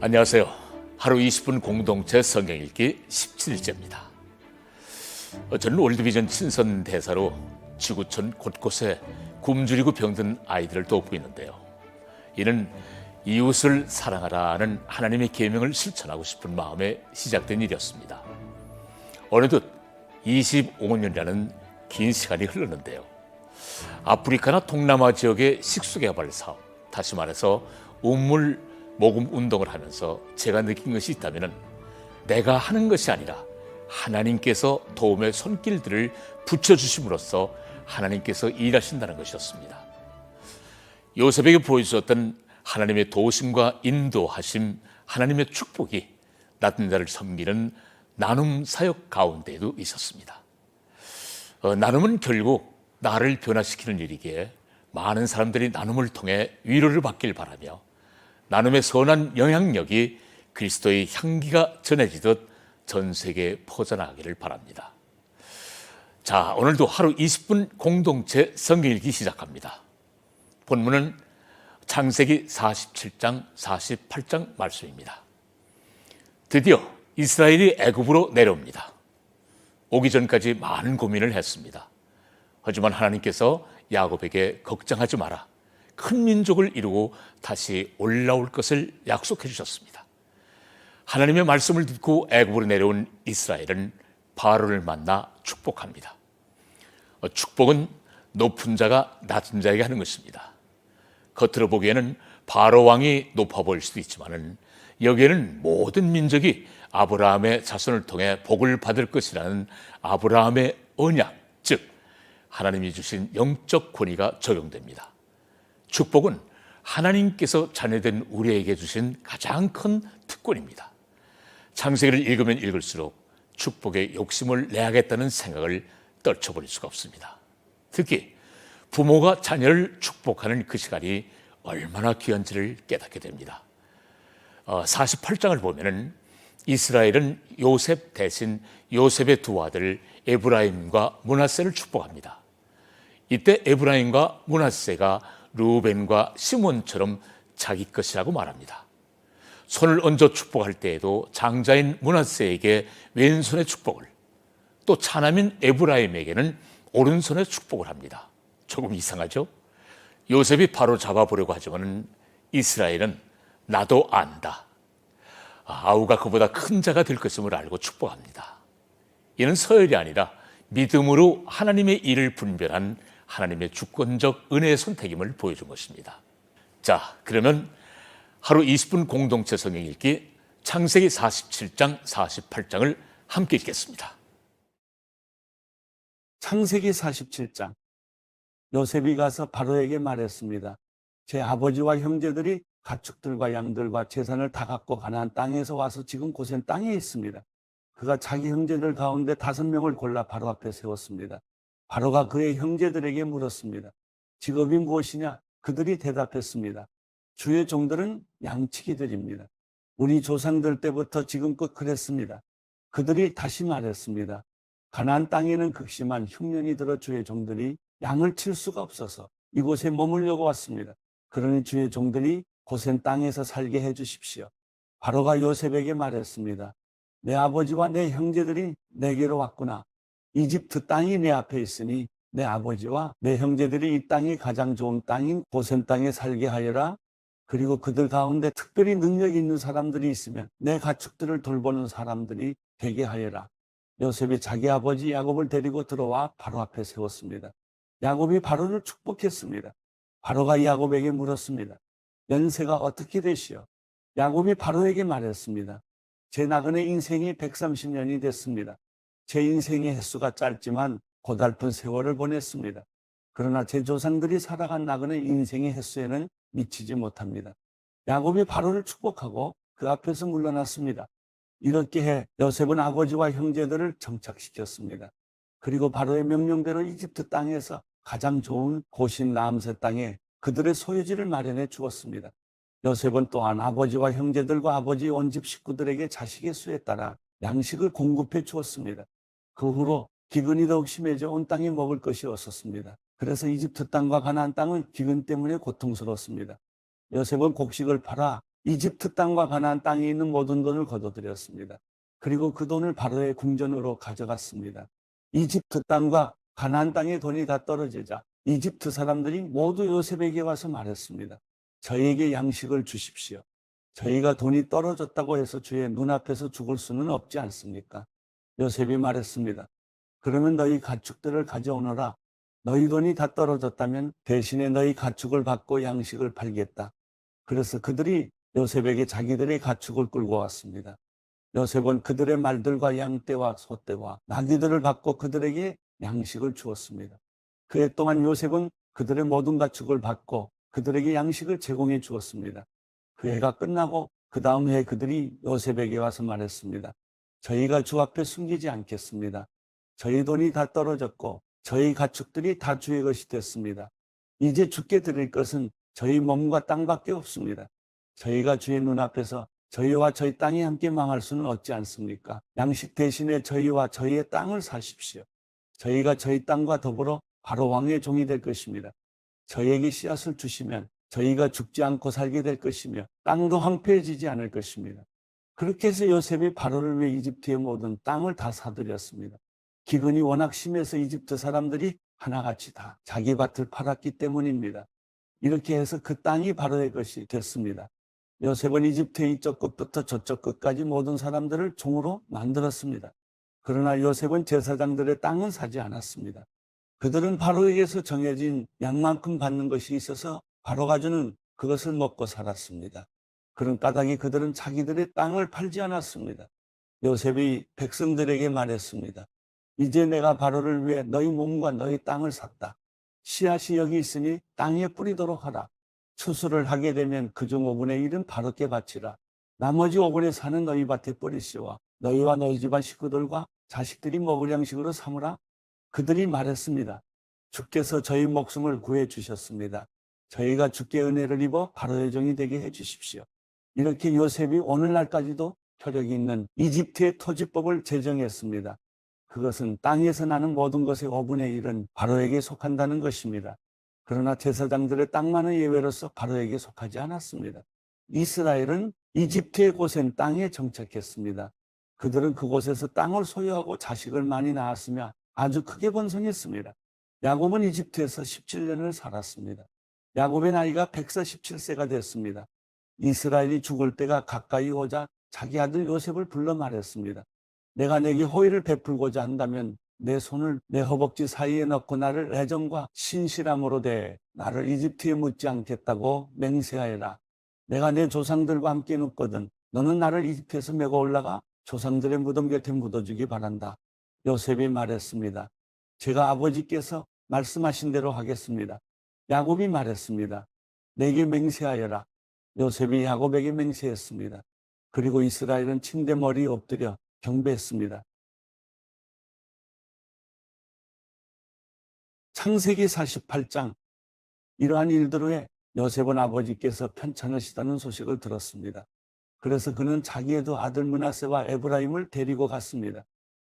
안녕하세요. 하루 20분 공동체 성경 읽기 17일째입니다. 저는 월드비전 친선 대사로 지구촌 곳곳에 굶주리고 병든 아이들을 돕고 있는데요. 이는 이웃을 사랑하라는 하나님의 계명을 실천하고 싶은 마음에 시작된 일이었습니다. 어느덧 25년이라는 긴 시간이 흘렀는데요. 아프리카나 동남아 지역의 식수개발 사업, 다시 말해서 우물 모금 운동을 하면서 제가 느낀 것이 있다면 내가 하는 것이 아니라 하나님께서 도움의 손길들을 붙여주심으로써 하나님께서 일하신다는 것이었습니다. 요셉에게 보여주셨던 하나님의 도우심과 인도하심, 하나님의 축복이 낮은 자를 섬기는 나눔 사역 가운데에도 있었습니다. 나눔은 결국 나를 변화시키는 일이기에 많은 사람들이 나눔을 통해 위로를 받길 바라며 나눔의 선한 영향력이 그리스도의 향기가 전해지듯 전 세계에 퍼져나가기를 바랍니다. 자, 오늘도 하루 20분 공동체 성경 읽기 시작합니다. 본문은 창세기 47장, 48장 말씀입니다. 드디어 이스라엘이 애굽으로 내려옵니다. 오기 전까지 많은 고민을 했습니다. 하지만 하나님께서 야곱에게 걱정하지 마라, 큰 민족을 이루고 다시 올라올 것을 약속해 주셨습니다. 하나님의 말씀을 듣고 애굽으로 내려온 이스라엘은 바로를 만나 축복합니다. 축복은 높은 자가 낮은 자에게 하는 것입니다. 겉으로 보기에는 바로 왕이 높아 보일 수도 있지만 여기에는 모든 민족이 아브라함의 자손을 통해 복을 받을 것이라는 아브라함의 언약, 즉 하나님이 주신 영적 권위가 적용됩니다. 축복은 하나님께서 자녀된 우리에게 주신 가장 큰 특권입니다. 창세기를 읽으면 읽을수록 축복에 욕심을 내야겠다는 생각을 떨쳐버릴 수가 없습니다. 특히 부모가 자녀를 축복하는 그 시간이 얼마나 귀한지를 깨닫게 됩니다. 48장을 보면은 이스라엘은 요셉 대신 요셉의 두 아들 에브라임과 므낫세를 축복합니다. 이때 에브라임과 므낫세가 르우벤과 시몬처럼 자기 것이라고 말합니다. 손을 얹어 축복할 때에도 장자인 므낫세에게 왼손의 축복을, 또 차남인 에브라임에게는 오른손의 축복을 합니다. 조금 이상하죠? 요셉이 바로 잡아보려고 하지만 이스라엘은 나도 안다, 아우가 그보다 큰 자가 될 것임을 알고 축복합니다. 이는 서열이 아니라 믿음으로 하나님의 일을 분별한 하나님의 주권적 은혜의 선택임을 보여준 것입니다. 자, 그러면 하루 20분 공동체 성경 읽기 창세기 47장, 48장을 함께 읽겠습니다. 창세기 47장. 요셉이 가서 바로에게 말했습니다. 제 아버지와 형제들이 가축들과 양들과 재산을 다 갖고 가나안 땅에서 와서 지금 고센 땅에 있습니다. 그가 자기 형제들 가운데 5명을 골라 바로 앞에 세웠습니다. 바로가 그의 형제들에게 물었습니다. 직업이 무엇이냐? 그들이 대답했습니다. 주의 종들은 양치기들입니다. 우리 조상들 때부터 지금껏 그랬습니다. 그들이 다시 말했습니다. 가나안 땅에는 극심한 흉년이 들어 주의 종들이 양을 칠 수가 없어서 이곳에 머물려고 왔습니다. 그러니 주의 종들이 고센 땅에서 살게 해 주십시오. 바로가 요셉에게 말했습니다. 내 아버지와 내 형제들이 내게로 왔구나. 이집트 땅이 내 앞에 있으니 내 아버지와 내 형제들이 이 땅이 가장 좋은 땅인 고센 땅에 살게 하여라. 그리고 그들 가운데 특별히 능력이 있는 사람들이 있으면 내 가축들을 돌보는 사람들이 되게 하여라. 요셉이 자기 아버지 야곱을 데리고 들어와 바로 앞에 세웠습니다. 야곱이 바로를 축복했습니다. 바로가 야곱에게 물었습니다. 연세가 어떻게 되시오? 야곱이 바로에게 말했습니다. 제 나그네 인생이 130년이 됐습니다. 제 인생의 횟수가 짧지만 고달픈 세월을 보냈습니다. 그러나 제 조상들이 살아간 나그네 인생의 횟수에는 미치지 못합니다. 야곱이 바로를 축복하고 그 앞에서 물러났습니다. 이렇게 해 요셉은 아버지와 형제들을 정착시켰습니다. 그리고 바로의 명령대로 이집트 땅에서 가장 좋은 고신 라암세 땅에 그들의 소유지를 마련해 주었습니다. 요셉은 또한 아버지와 형제들과 아버지의 온 집 식구들에게 자식의 수에 따라 양식을 공급해 주었습니다. 그 후로 기근이 더욱 심해져 온 땅에 먹을 것이 없었습니다. 그래서 이집트 땅과 가나안 땅은 기근 때문에 고통스러웠습니다. 요셉은 곡식을 팔아 이집트 땅과 가나안 땅에 있는 모든 돈을 거둬들였습니다. 그리고 그 돈을 바로의 궁전으로 가져갔습니다. 이집트 땅과 가나안 땅의 돈이 다 떨어지자 이집트 사람들이 모두 요셉에게 와서 말했습니다. 저희에게 양식을 주십시오. 저희가 돈이 떨어졌다고 해서 주의 눈앞에서 죽을 수는 없지 않습니까? 요셉이 말했습니다. 그러면 너희 가축들을 가져오너라. 너희 돈이 다 떨어졌다면 대신에 너희 가축을 받고 양식을 팔겠다. 그래서 그들이 요셉에게 자기들의 가축을 끌고 왔습니다. 요셉은 그들의 말들과 양떼와 소떼와 나귀들을 받고 그들에게 양식을 주었습니다. 그해 동안 요셉은 그들의 모든 가축을 받고 그들에게 양식을 제공해 주었습니다. 그 해가 끝나고 그 다음 해 그들이 요셉에게 와서 말했습니다. 저희가 주 앞에 숨기지 않겠습니다. 저희 돈이 다 떨어졌고 저희 가축들이 다 주의 것이 됐습니다. 이제 주께 드릴 것은 저희 몸과 땅밖에 없습니다. 저희가 주의 눈앞에서 저희와 저희 땅이 함께 망할 수는 없지 않습니까? 양식 대신에 저희와 저희의 땅을 사십시오. 저희가 저희 땅과 더불어 바로 왕의 종이 될 것입니다. 저희에게 씨앗을 주시면 저희가 죽지 않고 살게 될 것이며 땅도 황폐해지지 않을 것입니다. 그렇게 해서 요셉이 바로를 위해 이집트의 모든 땅을 다 사들였습니다. 기근이 워낙 심해서 이집트 사람들이 하나같이 다 자기 밭을 팔았기 때문입니다. 이렇게 해서 그 땅이 바로의 것이 됐습니다. 요셉은 이집트의 이쪽 끝부터 저쪽 끝까지 모든 사람들을 종으로 만들었습니다. 그러나 요셉은 제사장들의 땅은 사지 않았습니다. 그들은 바로에게서 정해진 양만큼 받는 것이 있어서 바로가 주는 그것을 먹고 살았습니다. 그런 까닭에 그들은 자기들의 땅을 팔지 않았습니다. 요셉이 백성들에게 말했습니다. 이제 내가 바로를 위해 너희 몸과 너희 땅을 샀다. 씨앗이 여기 있으니 땅에 뿌리도록 하라. 추수를 하게 되면 그중 5분의 1은 바로께 바치라. 나머지 5분의 4는 너희 밭에 뿌리시와 너희와 너희 집안 식구들과 자식들이 먹을 양식으로 삼으라. 그들이 말했습니다. 주께서 저희 목숨을 구해 주셨습니다. 저희가 주께 은혜를 입어 바로의 종이 되게 해 주십시오. 이렇게 요셉이 오늘날까지도 효력이 있는 이집트의 토지법을 제정했습니다. 그것은 땅에서 나는 모든 것의 5분의 1은 바로에게 속한다는 것입니다. 그러나 제사장들의 땅만은 예외로서 바로에게 속하지 않았습니다. 이스라엘은 이집트의 고센 땅에 정착했습니다. 그들은 그곳에서 땅을 소유하고 자식을 많이 낳았으며 아주 크게 번성했습니다. 야곱은 이집트에서 17년을 살았습니다. 야곱의 나이가 147세가 됐습니다. 이스라엘이 죽을 때가 가까이 오자 자기 아들 요셉을 불러 말했습니다. 내가 내게 호의를 베풀고자 한다면 내 손을 내 허벅지 사이에 넣고 나를 애정과 신실함으로 대해 나를 이집트에 묻지 않겠다고 맹세하여라. 내가 내 조상들과 함께 눕거든 너는 나를 이집트에서 메고 올라가 조상들의 무덤 곁에 묻어주기 바란다. 요셉이 말했습니다. 제가 아버지께서 말씀하신 대로 하겠습니다. 야곱이 말했습니다. 내게 맹세하여라. 요셉이 야곱에게 맹세했습니다. 그리고 이스라엘은 침대 머리에 엎드려 경배했습니다. 창세기 48장 이러한 일들 후에 요셉은 아버지께서 편찮으시다는 소식을 들었습니다. 그래서 그는 자기의 두 아들 므낫세와 에브라임을 데리고 갔습니다.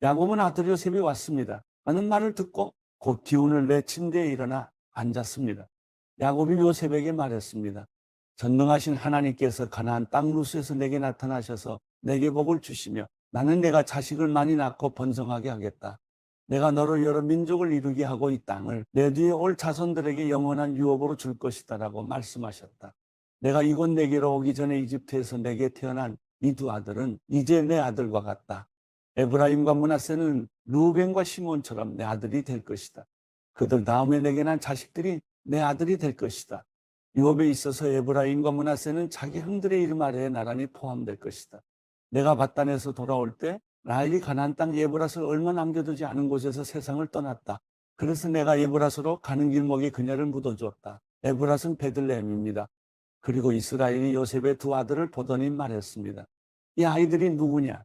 야곱은 아들 요셉이 왔습니다. 하는 말을 듣고 곧 기운을 내 침대에 일어나 앉았습니다. 야곱이 요셉에게 말했습니다. 전능하신 하나님께서 가나안 땅 루스에서 내게 나타나셔서 내게 복을 주시며 나는 내가 자식을 많이 낳고 번성하게 하겠다. 내가 너를 여러 민족을 이루게 하고 이 땅을 내 뒤에 올 자손들에게 영원한 유업으로 줄 것이다라고 말씀하셨다. 내가 이곳 내게로 오기 전에 이집트에서 내게 태어난 이 두 아들은 이제 내 아들과 같다. 에브라임과 므낫세는 루벤과 시몬처럼 내 아들이 될 것이다. 그들 다음에 내게 난 자식들이 내 아들이 될 것이다. 유업에 있어서 에브라임과 므낫세는 자기 형들의 이름 아래에 나란히 포함될 것이다. 내가 바단에서 돌아올 때 라헬이 가나안 땅 예브라스를 얼마 남겨두지 않은 곳에서 세상을 떠났다. 그래서 내가 예브라스로 가는 길목에 그녀를 묻어주었다. 에브라스는 베들레헴입니다. 그리고 이스라엘이 요셉의 두 아들을 보더니 말했습니다. 이 아이들이 누구냐?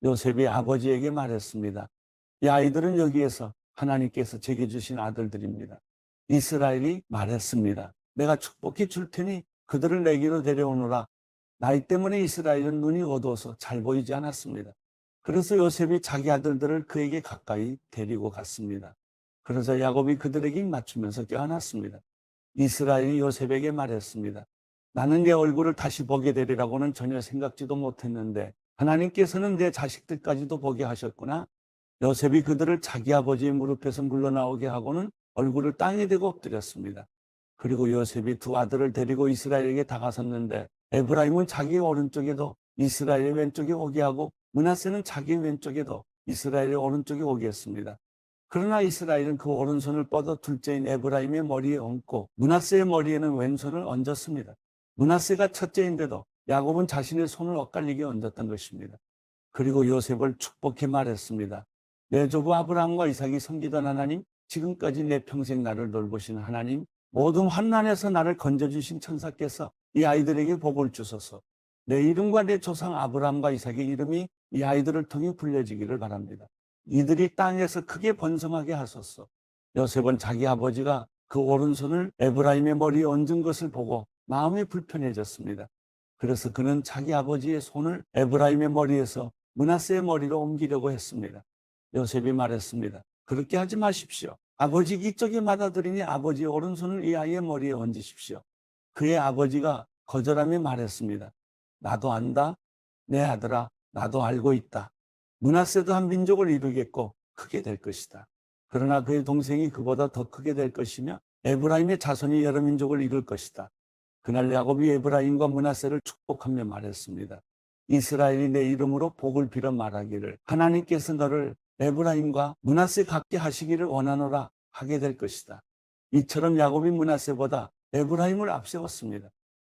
요셉이 아버지에게 말했습니다. 이 아이들은 여기에서 하나님께서 제게 주신 아들들입니다. 이스라엘이 말했습니다. 내가 축복해 줄 테니 그들을 내게로 데려오노라. 나이 때문에 이스라엘은 눈이 어두워서 잘 보이지 않았습니다. 그래서 요셉이 자기 아들들을 그에게 가까이 데리고 갔습니다. 그러자 야곱이 그들에게 맞추면서 껴안았습니다. 이스라엘이 요셉에게 말했습니다. 나는 내 얼굴을 다시 보게 되리라고는 전혀 생각지도 못했는데 하나님께서는 내 자식들까지도 보게 하셨구나. 요셉이 그들을 자기 아버지의 무릎에서 물러나오게 하고는 얼굴을 땅에 대고 엎드렸습니다. 그리고 요셉이 두 아들을 데리고 이스라엘에게 다가섰는데 에브라임은 자기 오른쪽에도 이스라엘의 왼쪽에 오게 하고 므낫세는 자기 왼쪽에도 이스라엘의 오른쪽에 오게 했습니다. 그러나 이스라엘은 그 오른손을 뻗어 둘째인 에브라임의 머리에 얹고 므낫세의 머리에는 왼손을 얹었습니다. 므낫세가 첫째인데도 야곱은 자신의 손을 엇갈리게 얹었던 것입니다. 그리고 요셉을 축복해 말했습니다. 내 조부 아브라함과 이삭이 섬기던 하나님, 지금까지 내 평생 나를 돌보신 하나님, 모든 환난에서 나를 건져주신 천사께서 이 아이들에게 복을 주소서. 내 이름과 내 조상 아브라함과 이삭의 이름이 이 아이들을 통해 불려지기를 바랍니다. 이들이 땅에서 크게 번성하게 하소서. 요셉은 자기 아버지가 그 오른손을 에브라임의 머리에 얹은 것을 보고 마음이 불편해졌습니다. 그래서 그는 자기 아버지의 손을 에브라임의 머리에서 므낫세의 머리로 옮기려고 했습니다. 요셉이 말했습니다. 그렇게 하지 마십시오. 아버지 이쪽에 받아들이니 아버지의 오른손을 이 아이의 머리에 얹으십시오. 그의 아버지가 거절하며 말했습니다. 나도 안다. 내 아들아, 나도 알고 있다. 므낫세도 한 민족을 이루겠고 크게 될 것이다. 그러나 그의 동생이 그보다 더 크게 될 것이며 에브라임의 자손이 여러 민족을 이룰 것이다. 그날 야곱이 에브라임과 므낫세를 축복하며 말했습니다. 이스라엘이 내 이름으로 복을 빌어 말하기를 하나님께서 너를 에브라임과 므낫세 같게 하시기를 원하노라 하게 될 것이다. 이처럼 야곱이 므낫세보다 에브라임을 앞세웠습니다.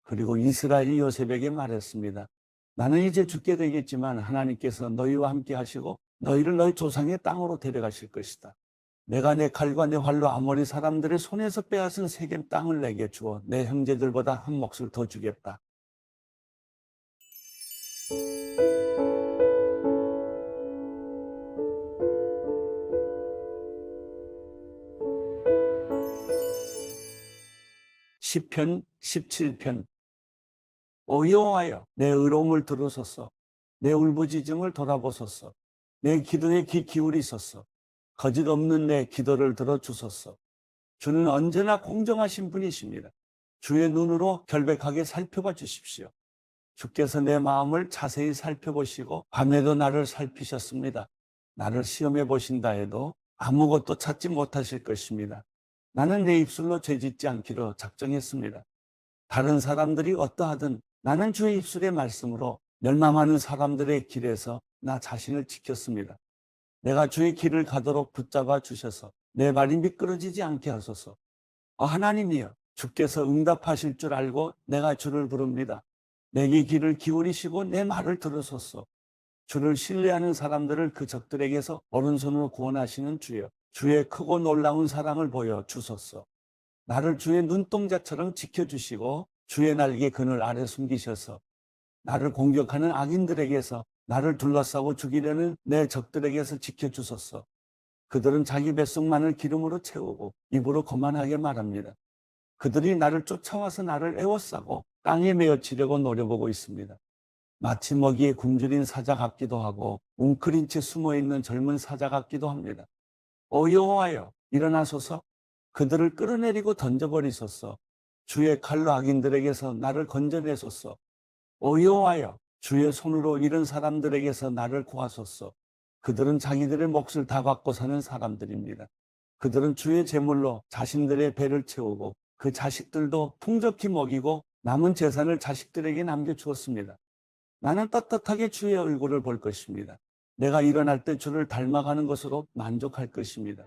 그리고 이스라엘이 요셉에게 말했습니다. 나는 이제 죽게 되겠지만 하나님께서 너희와 함께 하시고 너희를 너희 조상의 땅으로 데려가실 것이다. 내가 내 칼과 내 활로 아모리 사람들의 손에서 빼앗은 세겜 땅을 내게 주어 내 형제들보다 한 몫을 더 주겠다. 시편 17편. 오 여호와여, 내 의로움을 들으소서. 내 울부짖음을 돌아보소서. 내 기도에 귀 기울이소서. 거짓 없는 내 기도를 들어주소서. 주는 언제나 공정하신 분이십니다. 주의 눈으로 결백하게 살펴봐 주십시오. 주께서 내 마음을 자세히 살펴보시고 밤에도 나를 살피셨습니다. 나를 시험해 보신다 해도 아무것도 찾지 못하실 것입니다. 나는 내 입술로 죄짓지 않기로 작정했습니다. 다른 사람들이 어떠하든 나는 주의 입술의 말씀으로 멸망하는 사람들의 길에서 나 자신을 지켰습니다. 내가 주의 길을 가도록 붙잡아 주셔서 내 발이 미끄러지지 않게 하소서. 하나님이여, 주께서 응답하실 줄 알고 내가 주를 부릅니다. 내게 귀를 기울이시고 내 말을 들으소서. 주를 신뢰하는 사람들을 그 적들에게서 오른손으로 구원하시는 주여, 주의 크고 놀라운 사랑을 보여 주소서. 나를 주의 눈동자처럼 지켜주시고 주의 날개 그늘 아래 숨기셔서 나를 공격하는 악인들에게서 나를 둘러싸고 죽이려는 내 적들에게서 지켜주소서. 그들은 자기 뱃속만을 기름으로 채우고 입으로 거만하게 말합니다. 그들이 나를 쫓아와서 나를 에워싸고 땅에 메어치려고 노려보고 있습니다. 마치 먹이에 굶주린 사자 같기도 하고 웅크린 채 숨어있는 젊은 사자 같기도 합니다. 오 여호와여, 일어나소서. 그들을 끌어내리고 던져버리소서. 주의 칼로 악인들에게서 나를 건져내소서. 오 여호와여, 주의 손으로 이른 사람들에게서 나를 구하소서. 그들은 자기들의 몫을 다 받고 사는 사람들입니다. 그들은 주의 제물로 자신들의 배를 채우고 그 자식들도 풍족히 먹이고 남은 재산을 자식들에게 남겨주었습니다. 나는 떳떳하게 주의 얼굴을 볼 것입니다. 내가 일어날 때 주를 닮아가는 것으로 만족할 것입니다.